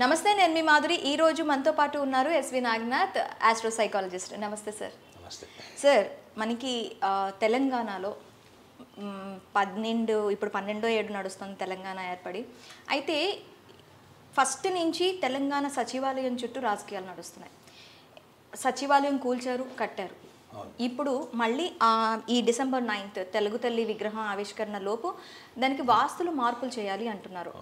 నమస్తే, నేను మీ మాధురి. ఈ రోజు మనతో పాటు ఉన్నారు ఎస్వి నాగనాథ్, ఆస్ట్రో సైకాలజిస్ట్. నమస్తే సార్. నమస్తే సార్, మనకి తెలంగాణలో 12/7 నడుస్తుంది తెలంగాణ ఏర్పడి. అయితే ఫస్ట్ నుంచి తెలంగాణ సచివాలయం చుట్టూ రాజకీయాలు నడుస్తున్నాయి. సచివాలయం కూల్చారు, కట్టారు. ఇప్పుడు మళ్ళీ ఈ డిసెంబర్ 9th తెలుగు తల్లి విగ్రహం ఆవిష్కరణ లోపు దానికి వాస్తులు మార్పులు చేయాలి అంటున్నారు.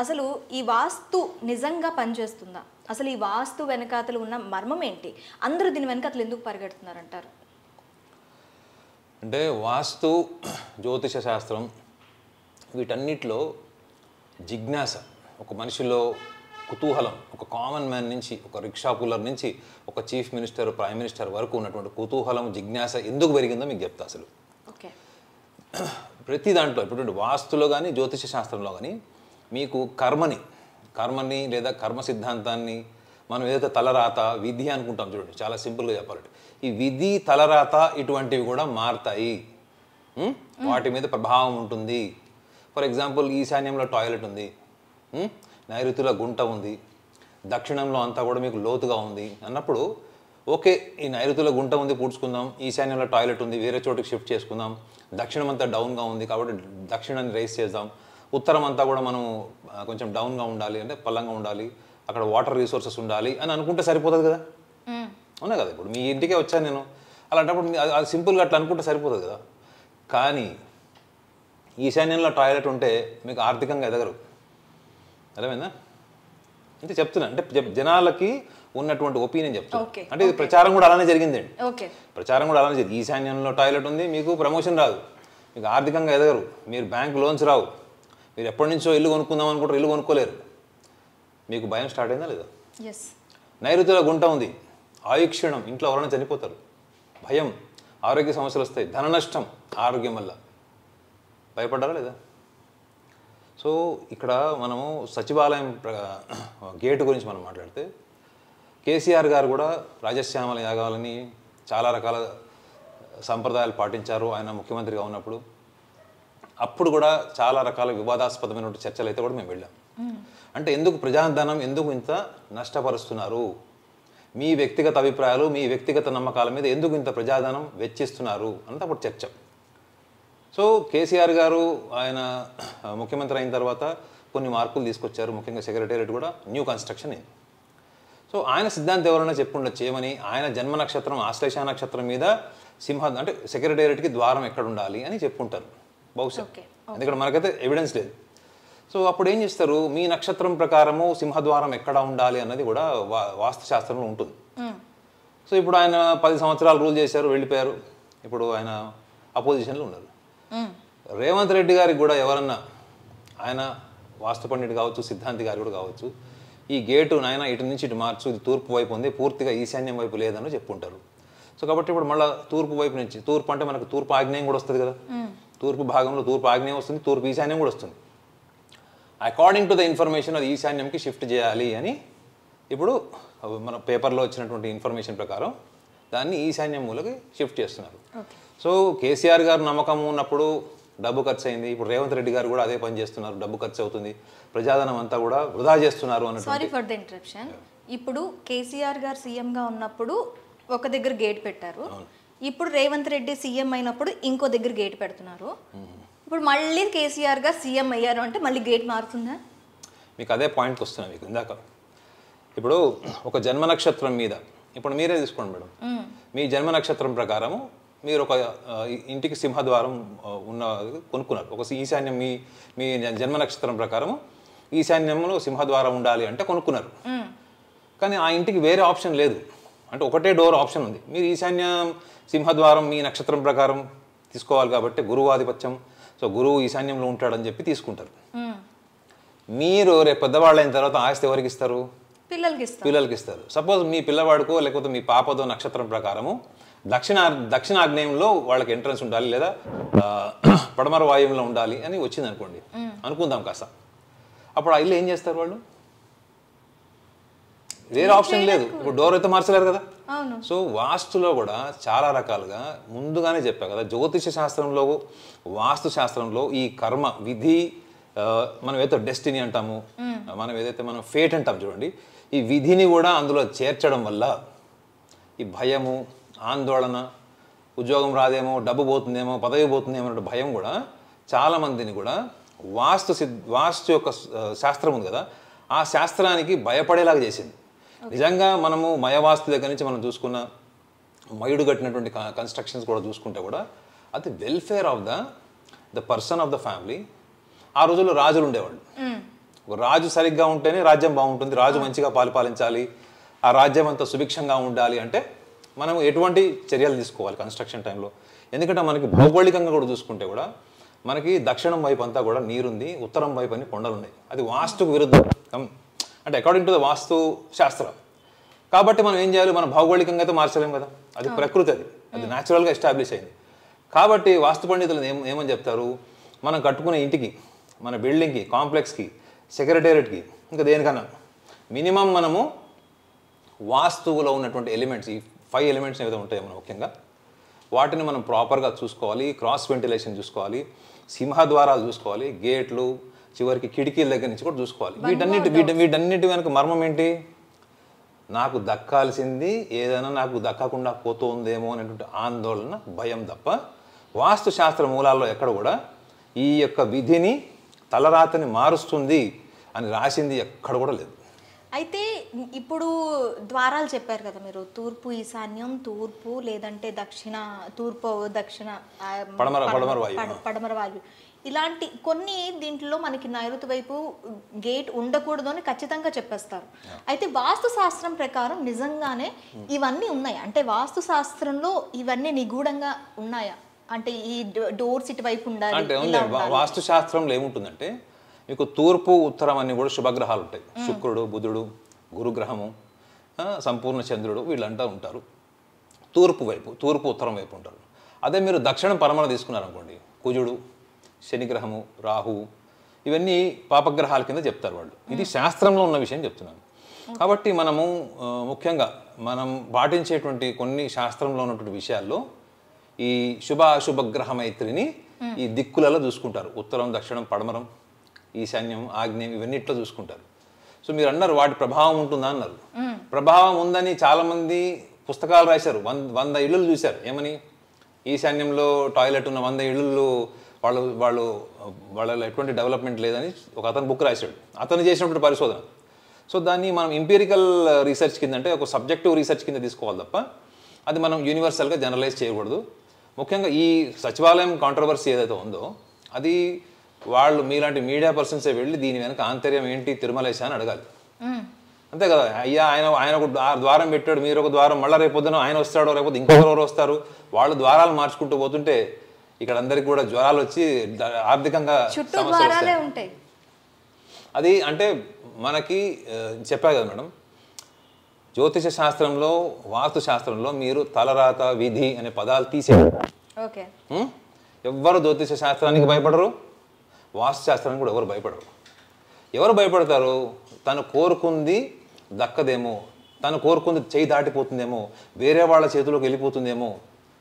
అసలు ఈ వాస్తు నిజంగా పనిచేస్తుందా? అసలు ఈ వాస్తు వెనకాతలు ఉన్న మర్మం ఏంటి? అందరూ దీని వెనకాతలు ఎందుకు పరిగెడుతున్నారంటారు? అంటే వాస్తు, జ్యోతిష శాస్త్రం వీటన్నిటిలో జిజ్ఞాస, ఒక మనిషిలో కుతూహలం, ఒక కామన్ మ్యాన్ నుంచి, ఒక రిక్షా పుల్లర్ నుంచి ఒక చీఫ్ మినిస్టర్, ప్రైమ్ మినిస్టర్ వరకు ఉన్నటువంటి కుతూహలం, జిజ్ఞాస ఎందుకు పెరిగిందో మీకు చెప్తా. అసలు ఓకే, ప్రతి దాంట్లో ఇప్పుడు వాస్తులో కానీ జ్యోతిష శాస్త్రంలో కానీ మీకు కర్మని లేదా కర్మ సిద్ధాంతాన్ని మనం ఏదైతే తలరాత, విధి అనుకుంటాం చూడండి, చాలా సింపుల్గా చెప్పాలంటే ఈ విధి, తలరాత ఇటువంటివి కూడా మారుతాయి, వాటి మీద ప్రభావం ఉంటుంది. ఫర్ ఎగ్జాంపుల్, ఈశాన్యంలో టాయిలెట్ ఉంది, నైరుతిలో గుంట ఉంది, దక్షిణంలో అంతా కూడా మీకు లోతుగా ఉంది అన్నప్పుడు ఓకే, ఈ నైరుతిలో గుంట ఉంది పూడ్చుకుందాం, ఈశాన్యంలో టాయిలెట్ ఉంది వేరే చోటుకి షిఫ్ట్ చేసుకుందాం, దక్షిణం అంతా డౌన్గా ఉంది కాబట్టి దక్షిణాన్ని రైస్ చేద్దాం, ఉత్తరం అంతా కూడా మనం కొంచెం డౌన్గా ఉండాలి అంటే పల్లంగా ఉండాలి, అక్కడ వాటర్ రిసోర్సెస్ ఉండాలి అని అనుకుంటే సరిపోతుంది కదా. అవునా కదా? ఇప్పుడు మీ ఇంటికే వచ్చాను నేను, అలాంటప్పుడు అది సింపుల్గా అట్లా అనుకుంటే సరిపోతుంది కదా. కానీ ఈశాన్యంలో టాయిలెట్ ఉంటే మీకు ఆర్థికంగా ఎదగరు. అర్థమైందా? అంటే చెప్తున్నా, అంటే జనాలకి ఉన్నటువంటి ఒపీనియన్ చెప్తున్నా. అంటే ఇది ప్రచారం కూడా అలానే జరిగిందండి. ప్రచారం కూడా అలానే జరిగింది. ఈశాన్యంలో టాయిలెట్ ఉంది, మీకు ప్రమోషన్ రాదు, మీకు ఆర్థికంగా ఎదగరు, మీరు బ్యాంక్ లోన్స్ రావు, మీరు ఎప్పటి నుంచో ఇల్లు కొనుక్కుందాం అనుకుంటారు, ఇల్లు కొనుక్కోలేరు. మీకు భయం స్టార్ట్ అయిందా లేదా? నైరుతిలో గుంట ఉంది, ఆయుక్షీణం, ఇంట్లో ఎవరైనా చనిపోతారు, భయం, ఆరోగ్య సమస్యలు వస్తాయి, ధన నష్టం ఆరోగ్యం వల్ల. భయపడ్డారా లేదా? సో ఇక్కడ మనము సచివాలయం గేటు గురించి మనం మాట్లాడితే, కేసీఆర్ గారు కూడా రాజశ్యామల యాగాలని చాలా రకాల సంప్రదాయాలు పాటించారు ఆయన ముఖ్యమంత్రిగా ఉన్నప్పుడు. అప్పుడు కూడా చాలా రకాల వివాదాస్పదమైన చర్చలు అయితే కూడా మేము వెళ్ళాం. అంటే ఎందుకు ప్రజాధనం ఎందుకు ఇంత నష్టపరుస్తున్నారు, మీ వ్యక్తిగత అభిప్రాయాలు, మీ వ్యక్తిగత నమ్మకాల మీద ఎందుకు ఇంత ప్రజాధనం వెచ్చిస్తున్నారు అన్నది అప్పుడు చర్చ. సో కేసీఆర్ గారు ఆయన ముఖ్యమంత్రి అయిన తర్వాత కొన్ని మార్పులు తీసుకొచ్చారు, ముఖ్యంగా సెక్రటేరియట్ కూడా న్యూ కన్స్ట్రక్షన్ అయింది. సో ఆయన సిద్ధాంతం ఎవరైనా చెప్పుండొచ్చు ఏమని, ఆయన జన్మ నక్షత్రం ఆశ్లేష నక్షత్రం మీద అంటే సెక్రటేరియట్కి ద్వారం ఎక్కడ ఉండాలి అని చెప్పుంటారు బహుశా, ఎందుకంటే మనకైతే ఎవిడెన్స్ లేదు. సో అప్పుడు ఏం చేస్తారు, మీ నక్షత్రం ప్రకారము సింహద్వారం ఎక్కడ ఉండాలి అన్నది కూడా వాస్తు శాస్త్రంలో ఉంటుంది. సో ఇప్పుడు ఆయన 10 సంవత్సరాలు రూల్ చేశారు, వెళ్ళిపోయారు, ఇప్పుడు ఆయన అపోజిషన్లో ఉన్నారు. రేవంత్ రెడ్డి గారికి కూడా ఎవరన్నా, ఆయన వాస్తు పండితుడు కావచ్చు, సిద్ధాంతి గారు కూడా కావచ్చు, ఈ గేటు నాయన ఇటు నుంచి ఇటు మార్చు, ఇది తూర్పు వైపు ఉంది, పూర్తిగా ఈశాన్యం వైపు లేదని చెప్పుంటారు. సో కాబట్టి ఇప్పుడు మళ్ళీ తూర్పు వైపు నుంచి, తూర్పు అంటే మనకు తూర్పు ఆగ్నేయం కూడా వస్తుంది కదా, తూర్పు భాగంలో తూర్పు ఆగ్నేయం వస్తుంది, తూర్పు ఈశాన్యం కూడా వస్తుంది. అకార్డింగ్ టు ద ఇన్ఫర్మేషన్ అది ఈశాన్యంకి షిఫ్ట్ చేయాలి అని ఇప్పుడు మన పేపర్లో వచ్చినటువంటి ఇన్ఫర్మేషన్ ప్రకారం దాన్ని ఈశాన్యం మూలకి షిఫ్ట్ చేస్తున్నారు. సో కేసీఆర్ గారు నమ్మకం ఉన్నప్పుడు డబ్బు ఖర్చు అయింది, ఇప్పుడు రేవంత్ రెడ్డి గారు కూడా అదే పని చేస్తున్నారు, డబ్బు ఖర్చు అవుతుంది, ప్రజాధనం అంతా కూడా వృధా చేస్తున్నారు అన్నట్టు. Sorry for the interruption. ఇప్పుడు కేసీఆర్ గారు సీఎంగా ఉన్నప్పుడు ఒక దగ్గర గేట్ పెట్టారు, ఇప్పుడు రేవంత్ రెడ్డి సీఎం అయినప్పుడు ఇంకో దగ్గర గేట్ పెడుతున్నారు. ఇప్పుడు మళ్ళీ కేసీఆర్ గారు సీఎం అయ్యారు అంటే మళ్ళీ గేట్ మారుతుందా? మీకు అదే పాయింట్కి వస్తున్నా మీకు ఇందాక. ఇప్పుడు ఒక జన్మ నక్షత్రం మీద, ఇప్పుడు మీరే తీసుకోండి మేడం, మీ జన్మ నక్షత్రం ప్రకారము మీరు ఒక ఇంటికి సింహద్వారం ఉన్న కొనుక్కున్నారు, ఒక ఈశాన్యం, మీ జన్మ నక్షత్రం ప్రకారము ఈశాన్యంలో సింహద్వారం ఉండాలి అంటే కొనుక్కున్నారు. కానీ ఆ ఇంటికి వేరే ఆప్షన్ లేదు, అంటే ఒకటే డోర్ ఆప్షన్ ఉంది. మీరు ఈశాన్యం సింహద్వారం మీ నక్షత్రం ప్రకారం తీసుకోవాలి కాబట్టి గురువాధిపత్యం, సో గురువు ఈశాన్యంలో ఉంటాడని చెప్పి తీసుకుంటారు. మీరు రేపు పెద్దవాళ్ళు అయిన తర్వాత ఆస్తి ఎవరికి ఇస్తారు? పిల్లలకి ఇస్తారు. సపోజ్ మీ పిల్లవాడికో లేకపోతే మీ పాపదో నక్షత్రం ప్రకారము దక్షిణాగ్నేయంలో వాళ్ళకి ఎంట్రన్స్ ఉండాలి, లేదా పడమర వాయువులో ఉండాలి అని వచ్చింది అనుకోండి, అనుకుందాం కాస్త. అప్పుడు ఆ ఇల్లు ఏం చేస్తారు వాళ్ళు? వేరే ఆప్షన్ లేదు, ఇప్పుడు డోర్ అయితే మార్చలేరు కదా. సో వాస్తులో కూడా చాలా రకాలుగా ముందుగానే చెప్పా కదా, జ్యోతిష శాస్త్రంలో, వాస్తు శాస్త్రంలో ఈ కర్మ, విధి, మనం ఏదైతే డెస్టినీ అంటాము, మనం ఏదైతే మనం ఫేట్ అంటాం చూడండి, ఈ విధిని కూడా అందులో చేర్చడం వల్ల ఈ భయము, ఆందోళన, ఉద్యోగం రాదేమో, డబ్బు పోతుందేమో, పదవి పోతుందేమో అనే భయం కూడా చాలామందిని కూడా వాస్తు యొక్క శాస్త్రం ఉంది కదా, ఆ శాస్త్రానికి భయపడేలాగా చేసింది. నిజంగా మనము మయవాస్తు దగ్గర నుంచి మనం చూసుకున్న మయుడు కట్టినటువంటి కన్స్ట్రక్షన్స్ కూడా చూసుకుంటే కూడా అది welfare of the person of the family. ఆ రోజుల్లో రాజులు ఉండేవాళ్ళు. ఒక రాజు సరిగ్గా ఉంటేనే రాజ్యం బాగుంటుంది, రాజు మంచిగా పాలించాలి, ఆ రాజ్యం అంతా సుభిక్షంగా ఉండాలి అంటే మనం ఎటువంటి చర్యలు తీసుకోవాలి కన్స్ట్రక్షన్ టైంలో. ఎందుకంటే మనకి భౌగోళికంగా కూడా చూసుకుంటే కూడా మనకి దక్షిణం వైపు అంతా కూడా నీరుంది, ఉత్తరం వైపు అన్ని కొండలు ఉన్నాయి. అది వాస్తుకు విరుద్ధం అంటే అకార్డింగ్ టు ద వాస్తు శాస్త్రం. కాబట్టి మనం ఏం చేయాలి, మనం భౌగోళికంగా అయితే మార్చలేం కదా, అది ప్రకృతి, అది న్యాచురల్గా ఎస్టాబ్లిష్ అయింది. కాబట్టి వాస్తు పండితులు ఏమని చెప్తారు, మనం కట్టుకునే ఇంటికి, మన బిల్డింగ్కి, కాంప్లెక్స్కి, సెక్రటేరియట్కి, ఇంకా దేనికన్నా మినిమం మనము వాస్తువులో ఉన్నటువంటి ఎలిమెంట్స్, ఈ 5 ఎలిమెంట్స్ ఏదైతే ఉంటాయో మనం ముఖ్యంగా వాటిని మనం ప్రాపర్గా చూసుకోవాలి. క్రాస్ వెంటిలేషన్ చూసుకోవాలి, సింహద్వారాలు చూసుకోవాలి, గేట్లు, చివరికి కిటికీల దగ్గర నుంచి కూడా చూసుకోవాలి. వీటన్నిటి వెనక మర్మం ఏంటి, నాకు దక్కాల్సింది ఏదైనా నాకు దక్కకుండా పోతుందేమో అనేటువంటి ఆందోళన, భయం తప్ప వాస్తు శాస్త్ర మూలాల్లో ఎక్కడ కూడా ఈ యొక్క విధిని, తలరాతని మారుస్తుంది అని రాసింది ఎక్కడ కూడా లేదు. అయితే ఇప్పుడు ద్వారాలు చెప్పారు కదా మీరు, తూర్పు ఈశాన్యం, తూర్పు లేదంటే దక్షిణ, తూర్పు దక్షిణ, పడమర వాయువు, ఇలాంటి కొన్ని దీంట్లో మనకి నైరుతి వైపు గేట్ ఉండకూడదు అని ఖచ్చితంగా చెప్పేస్తారు. అయితే వాస్తు శాస్త్రం ప్రకారం నిజంగానే ఇవన్నీ ఉన్నాయి అంటే వాస్తు శాస్త్రంలో ఇవన్నీ నిగూఢంగా ఉన్నాయా? అంటే ఈ డోర్స్ ఇటువైపు ఉండాలి అంటే వాస్తు శాస్త్రంలో ఏముంటుందంటే మీకు తూర్పు, ఉత్తరం అన్ని కూడా శుభగ్రహాలు ఉంటాయి. శుక్రుడు, బుధుడు, గురుగ్రహము, సంపూర్ణ చంద్రుడు వీళ్ళంటూ ఉంటారు తూర్పు వైపు, తూర్పు ఉత్తరం వైపు ఉంటారు. అదే మీరు దక్షిణం పరమన తీసుకున్నారనుకోండి, కుజుడు, శనిగ్రహము, రాహువు, ఇవన్నీ పాపగ్రహాల కింద చెప్తారు వాళ్ళు. ఇది శాస్త్రంలో ఉన్న విషయం చెప్తున్నాను. కాబట్టి మనము ముఖ్యంగా మనం పాటించేటువంటి కొన్ని శాస్త్రంలో ఉన్నటువంటి విషయాల్లో ఈ శుభ గ్రహ మైత్రిని ఈ దిక్కులలో చూసుకుంటారు. ఉత్తరం, దక్షిణం, పడమరం, ఈశాన్యం, ఆగ్నేయం ఇవన్నిట్లో చూసుకుంటారు. సో మీరు అన్నారు వాటి ప్రభావం ఉంటుందా అన్నారు. ప్రభావం ఉందని చాలామంది పుస్తకాలు రాశారు. 100 ఇళ్ళు చూశారు. ఏమని, ఈశాన్యంలో టాయిలెట్ ఉన్న 100 ఇళ్ళు వాళ్ళలో ఎటువంటి డెవలప్మెంట్ లేదని ఒక అతను బుక్ రాశాడు. అతను చేసినటువంటి పరిశోధన. సో దాన్ని మనం ఎంపీరికల్ రీసెర్చ్ కింద, అంటే ఒక సబ్జెక్టివ్ రీసెర్చ్ కింద తీసుకోవాలి తప్ప అది మనం యూనివర్సల్గా జనరలైజ్ చేయకూడదు. ముఖ్యంగా ఈ సచివాలయం కాంట్రవర్సీ ఏదైతే ఉందో అది వాళ్ళు మీలాంటి మీడియా పర్సన్సే వెళ్ళి దీని వెనక ఆంతర్యం ఏంటి తిరుమలేశ అని అడగాలి. అంతే కదా, అయ్యా ఆయన ఒక ద్వారం పెట్టాడు, మీరు ఒక ద్వారం, మళ్ళీ రేపొద్దున ఆయన వస్తాడో రేపొద్దు ఇంకొకరు వస్తారు, వాళ్ళు ద్వారాలు మార్చుకుంటూ పోతుంటే ఇక్కడ అందరికి కూడా జ్వరాలు వచ్చి ఆర్థికంగా సమస్యలు ఉంటాయి. అది అంటే మనకి చెప్పా కదా మేడం, జ్యోతిష శాస్త్రంలో, వాస్తు శాస్త్రంలో మీరు తలరాత, విధి అనే పదాలు తీసేయాలి. ఎవ్వరు జ్యోతిష శాస్త్రానికి భయపడరు, వాస్తు శాస్త్రానికి కూడా ఎవరు భయపడరు. ఎవరు భయపడతారు, తను కోరుకుంది దక్కదేమో, తను కోరుకుంది చేయి దాటిపోతుందేమో, వేరే వాళ్ళ చేతిలోకి వెళ్ళిపోతుందేమో,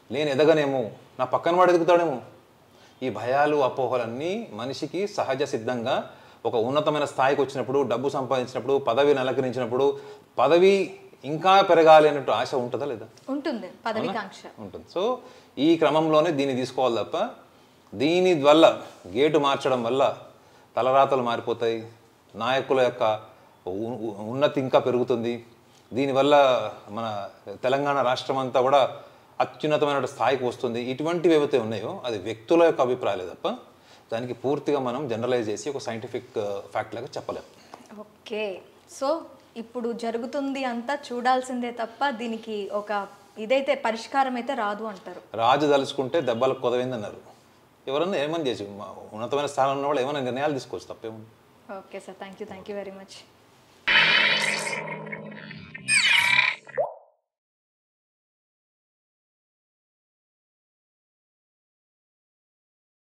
నేను ఎదగనేమో, నా పక్కన వాడు ఎదుగుతాడేమో, ఈ భయాలు, అపోహలన్నీ మనిషికి సహజ సిద్ధంగా ఒక ఉన్నతమైన స్థాయికి వచ్చినప్పుడు, డబ్బు సంపాదించినప్పుడు, పదవిని అలంకరించినప్పుడు, పదవి ఇంకా పెరగాలి అన్నట్టు ఆశ ఉంటుందా లేదా? ఉంటుంది, పదవికాంక్ష ఉంటుంది. సో ఈ క్రమంలోనే దీన్ని తీసుకోవాలి తప్ప దీని వల్ల, గేటు మార్చడం వల్ల తలరాతలు మారిపోతాయి, నాయకుల యొక్క ఉన్నతి ఇంకా పెరుగుతుంది, దీనివల్ల మన తెలంగాణ రాష్ట్రం అంతా కూడా అత్యున్నతమైన స్థాయికి వస్తుంది, ఇటువంటివి ఏవైతే ఉన్నాయో అది వ్యక్తుల యొక్క అభిప్రాయాలే తప్ప దానికి పూర్తిగా మనం జనరలైజ్ చేసి ఒక సైంటిఫిక్ ఫ్యాక్ట్ లాగా చెప్పలేము. ఓకే, సో ఇప్పుడు జరుగుతుంది అంతా చూడాల్సిందే తప్ప దీనికి ఒక ఇదైతే పరిష్కారం అయితే రాదు అంటారు. రాజు తలుచుకుంటే దెబ్బలకు కొదవింది అన్నారు. ఎవరన్నా ఏమని చేసి ఉన్నతమైన స్థానంలో వాళ్ళు ఏమైనా నిర్ణయాలు తీసుకోవచ్చు, తప్పేముంది. Okay sir, thank you very much.